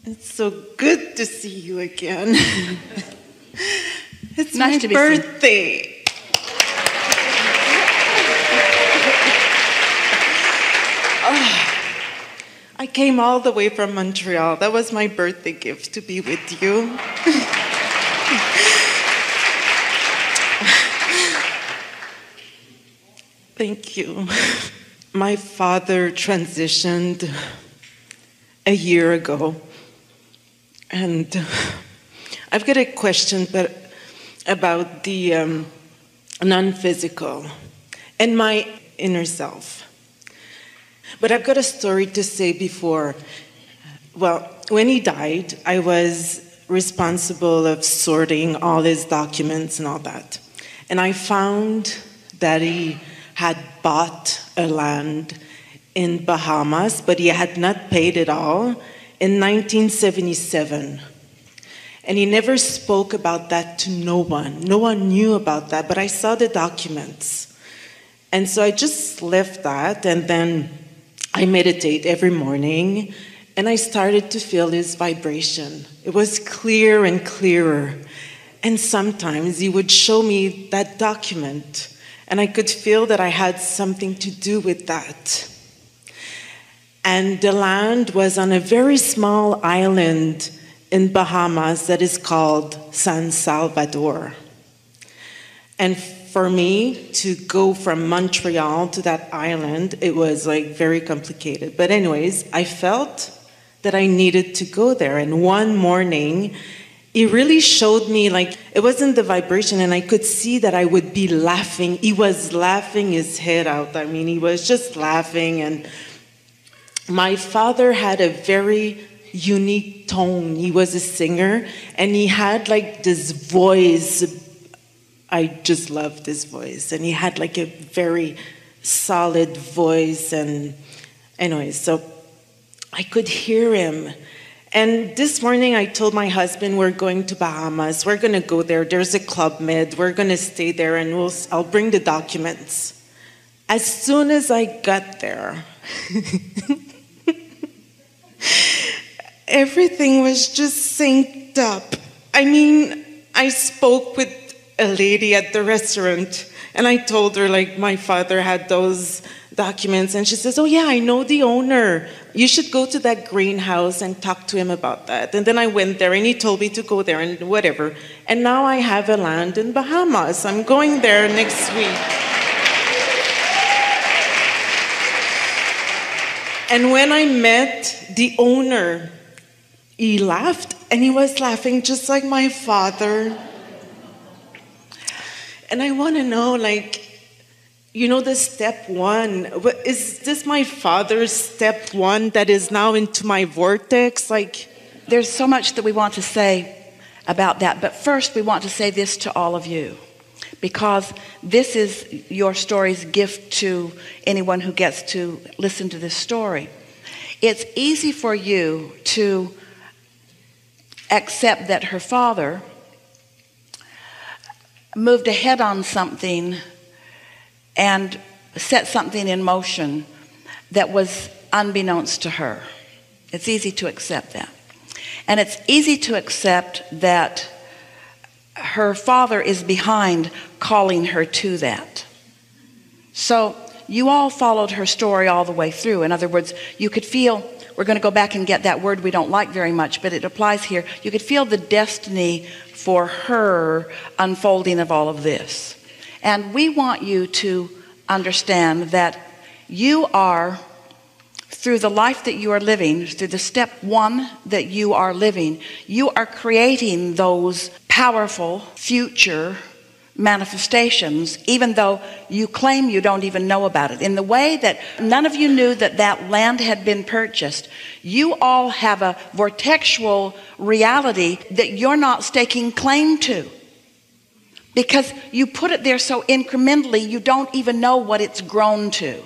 It's so good to see you again. It's Nice my to be birthday. I came all the way from Montreal. That was my birthday gift, to be with you. Thank you. My father transitioned a year ago, and I've got a question about the non-physical and my inner self. But I've got a story to say before. Well, when he died, I was responsible of sorting all his documents and all that. And I found that he had bought a land in Bahamas, but he had not paid it all in 1977. And he never spoke about that to no one. No one knew about that, but I saw the documents. And so I just left that, and then I meditate every morning, and I started to feel his vibration. It was clearer and clearer. And sometimes he would show me that document, and I could feel that I had something to do with that. And the land was on a very small island in Bahamas that is called San Salvador. And for me to go from Montreal to that island, it was like very complicated. But anyways, I felt that I needed to go there. And one morning, he really showed me, like, it wasn't the vibration, and I could see that I would be laughing. He was laughing his head out. I mean, he was just laughing. And my father had a very unique tone. He was a singer, and he had like this voice. I just loved his voice. And he had like a very solid voice. And anyways, so I could hear him. And this morning I told my husband, we're going to Bahamas. We're going to go there. There's a Club Med. We're going to stay there, and I'll bring the documents. As soon as I got there, everything was just synced up. I mean, I spoke with a lady at the restaurant, and I told her, like, my father had those documents, and she says, oh yeah, I know the owner. You should go to that greenhouse and talk to him about that. And then I went there, and he told me to go there and whatever. And now I have a land in Bahamas. I'm going there next week. And when I met the owner, he laughed, and he was laughing just like my father. And I want to know, like, you know, the step one, is this my father's step one that is now into my vortex? Like, There's so much that we want to say about that, but first we want to say this to all of you, because this is your story's gift to anyone who gets to listen to this story. It's easy for you to accept that her father moved ahead on something and set something in motion that was unbeknownst to her. It's easy to accept that. And it's easy to accept that her father is behind calling her to that. So you all followed her story all the way through. In other words, you could feel, we're going to go back and get that word we don't like very much, but it applies here. You could feel the destiny for her unfolding of all of this. And we want you to understand that you are, through the life that you are living, through the step one that you are living, you are creating those powerful future manifestations, even though you claim you don't even know about it. In the way that none of you knew that that land had been purchased, you all have a vortexual reality that you're not staking claim to, because you put it there so incrementally you don't even know what it's grown to.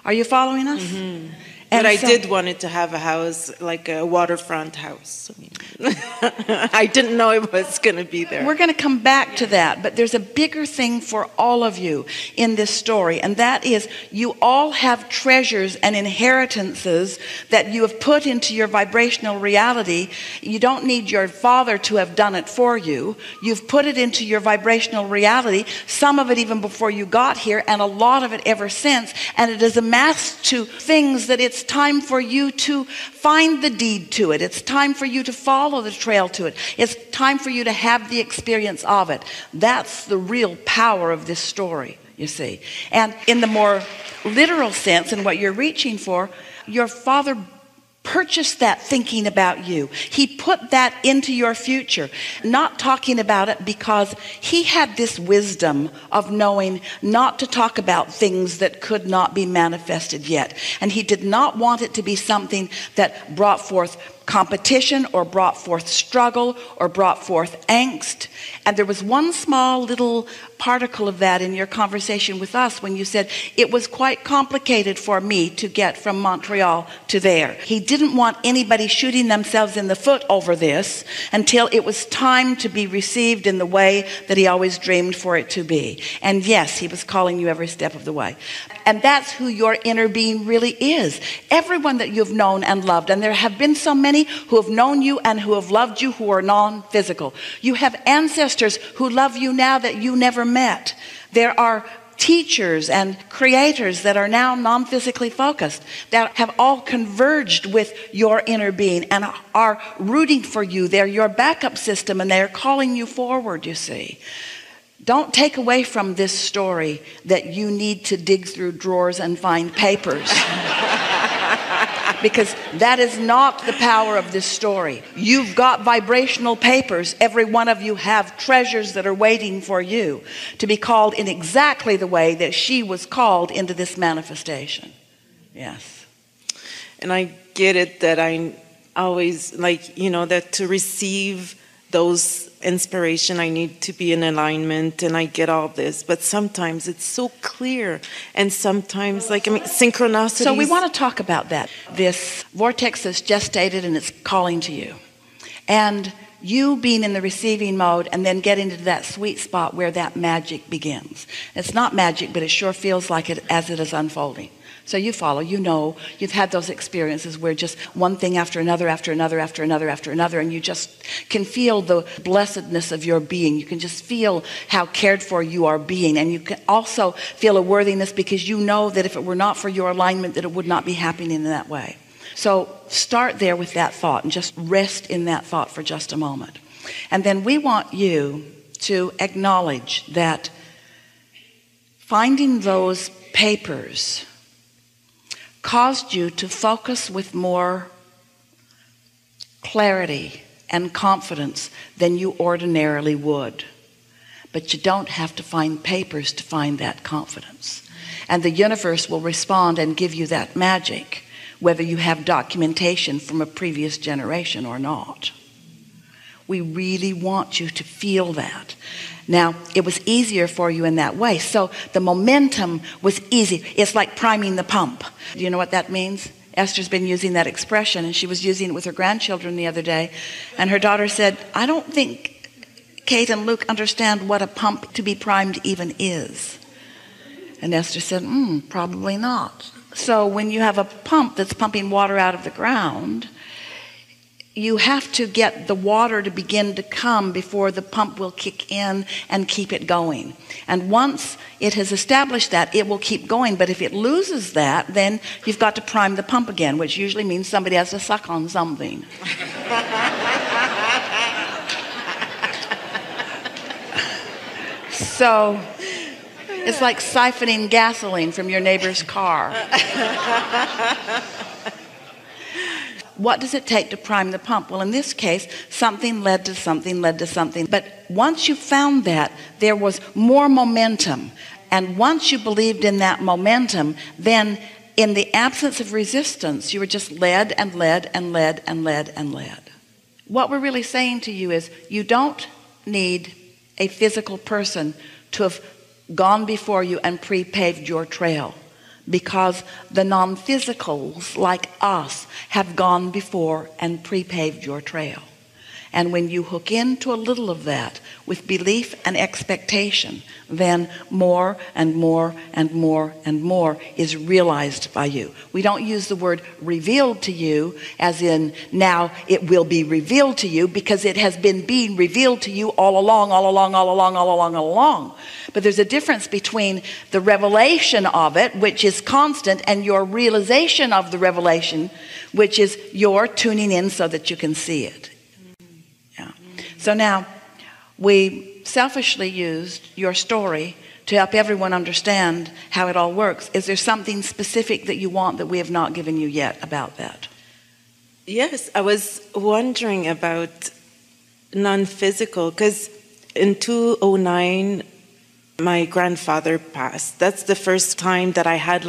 Are you following us? Mm-hmm. But I did want it to have a house, like a waterfront house. I mean, I didn't know it was going to be there. We're going to come back to that, but there's a bigger thing for all of you in this story, and that is you all have treasures and inheritances that you have put into your vibrational reality. You don't need your father to have done it for you. You've put it into your vibrational reality, some of it even before you got here, and a lot of it ever since, and it is amassed to things that it's time for you to find the deed to it. It's time for you to follow the trail to it. It's time for you to have the experience of it. That's the real power of this story, you see. And in the more literal sense, and what you're reaching for, your father purchased that thinking about you. He put that into your future, not talking about it because he had this wisdom of knowing not to talk about things that could not be manifested yet. And he did not want it to be something that brought forth competition or brought forth struggle or brought forth angst. And there was one small little particle of that in your conversation with us when you said it was quite complicated for me to get from Montreal to there. He didn't want anybody shooting themselves in the foot over this until it was time to be received in the way that he always dreamed for it to be. And yes, he was calling you every step of the way. And that's who your inner being really is. Everyone that you've known and loved, and there have been so many who have known you and who have loved you who are non-physical. You have ancestors who love you now that you never met. There are teachers and creators that are now non-physically focused that have all converged with your inner being and are rooting for you. They're your backup system and they're calling you forward, you see. Don't take away from this story that you need to dig through drawers and find papers. Because that is not the power of this story. You've got vibrational papers. Every one of you have treasures that are waiting for you to be called in exactly the way that she was called into this manifestation. Yes. And I get it that I always, that to receive those inspiration, I need to be in alignment, and I get all this. But sometimes it's so clear, and sometimes, synchronicity. So we want to talk about that. This vortex is gestated, and it's calling to you. And you being in the receiving mode and then getting to that sweet spot where that magic begins. It's not magic, but it sure feels like it as it is unfolding. So you follow, you know, you've had those experiences where just one thing after another, after another, after another, after another, and you just can feel the blessedness of your being. You can just feel how cared for you are being. And you can also feel a worthiness because you know that if it were not for your alignment, that it would not be happening in that way. So start there with that thought and just rest in that thought for just a moment. And then we want you to acknowledge that finding those papers caused you to focus with more clarity and confidence than you ordinarily would. But you don't have to find papers to find that confidence. And the universe will respond and give you that magic, whether you have documentation from a previous generation or not. We really want you to feel that. Now, it was easier for you in that way. So the momentum was easy. It's like priming the pump. Do you know what that means? Esther's been using that expression, and she was using it with her grandchildren the other day. And her daughter said, I don't think Kate and Luke understand what a pump to be primed even is. And Esther said, probably not. So when you have a pump that's pumping water out of the ground, you have to get the water to begin to come before the pump will kick in and keep it going. And once it has established that, it will keep going. But if it loses that, then you've got to prime the pump again, which usually means somebody has to suck on something. So it's like siphoning gasoline from your neighbor's car. What does it take to prime the pump? Well, in this case, something led to something led to something. But once you found that, there was more momentum. And once you believed in that momentum, then in the absence of resistance, you were just led and led and led and led and led. What we're really saying to you is you don't need a physical person to have gone before you and pre-paved your trail, because the non-physicals like us have gone before and pre-paved your trail. And when you hook into a little of that with belief and expectation, then more and more and more and more is realized by you. We don't use the word revealed to you as in now it will be revealed to you, because it has been being revealed to you all along. But there's a difference between the revelation of it, which is constant, and your realization of the revelation, which is your tuning in so that you can see it. Yeah. So now we selfishly used your story to help everyone understand how it all works. Is there something specific that you want that we have not given you yet about that? Yes, I was wondering about non-physical, because in 2009, my grandfather passed. That's the first time that I had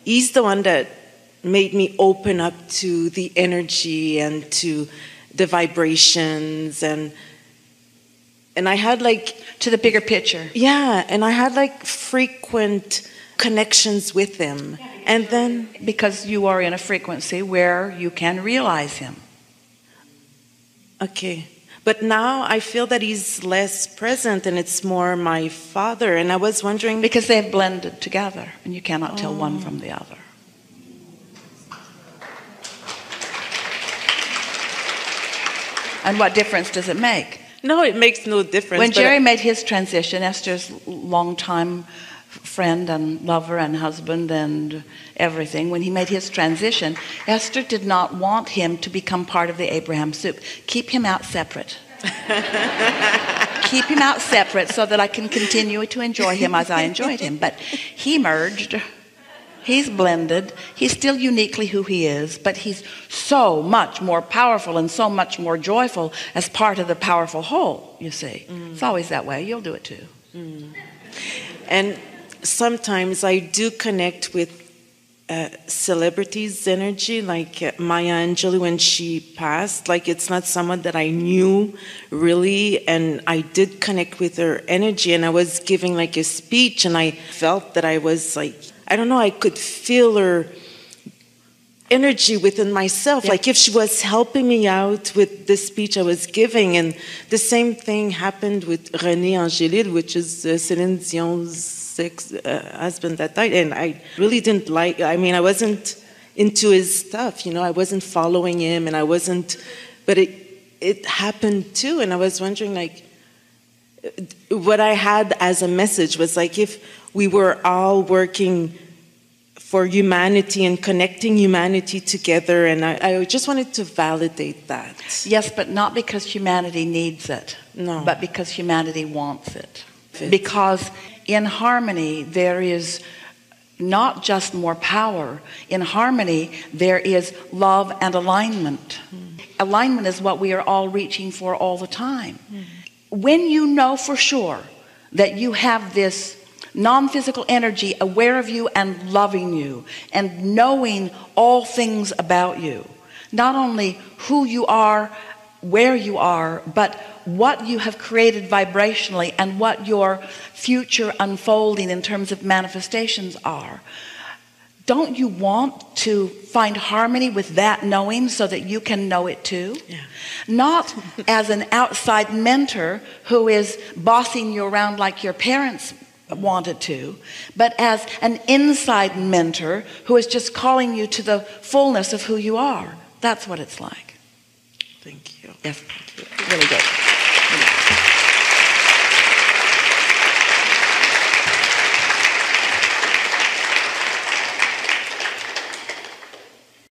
he's the one that made me open up to the energy and to the vibrations, and I had to the bigger picture. Yeah, and I had frequent connections with him. And then because you are in a frequency where you can realize him. Okay. But now I feel that he's less present and it's more my father. And I was wondering, because they've blended together and you cannot tell one from the other. And what difference does it make? No, it makes no difference. When Jerry made his transition, Esther's longtime friend and lover and husband and everything, when he made his transition, Esther did not want him to become part of the Abraham soup. Keep him out separate. Keep him out separate so that I can continue to enjoy him as I enjoyed him. But he merged. He's blended. He's still uniquely who he is, but he's so much more powerful and so much more joyful as part of the powerful whole, you see. It's always that way. You'll do it too. And sometimes I do connect with celebrities' energy, like Maya Angelou when she passed. It's not someone that I knew really, and I did connect with her energy, and I was giving a speech, and I felt that I was I don't know, I could feel her energy within myself, if she was helping me out with the speech I was giving. And the same thing happened with René Angélil, which is Céline Dion's husband that died. And I really didn't I wasn't into his stuff, I wasn't following him, and I wasn't, but it happened too. And I was wondering, what I had as a message was if we were all working for humanity and connecting humanity together, and I just wanted to validate that. Yes, but not because humanity needs it. No. But because humanity wants it. Because in harmony there is not just more power. In harmony there is love and alignment. Alignment is what we are all reaching for all the time. When you know for sure that you have this non-physical energy aware of you and loving you and knowing all things about you, not only who you are, where you are, but what you have created vibrationally and what your future unfolding in terms of manifestations are, don't you want to find harmony with that knowing so that you can know it too? Yeah. Not as an outside mentor who is bossing you around like your parents wanted to, but as an inside mentor who is just calling you to the fullness of who you are. That's what it's like. Thank you. Yes, thank you. Really good.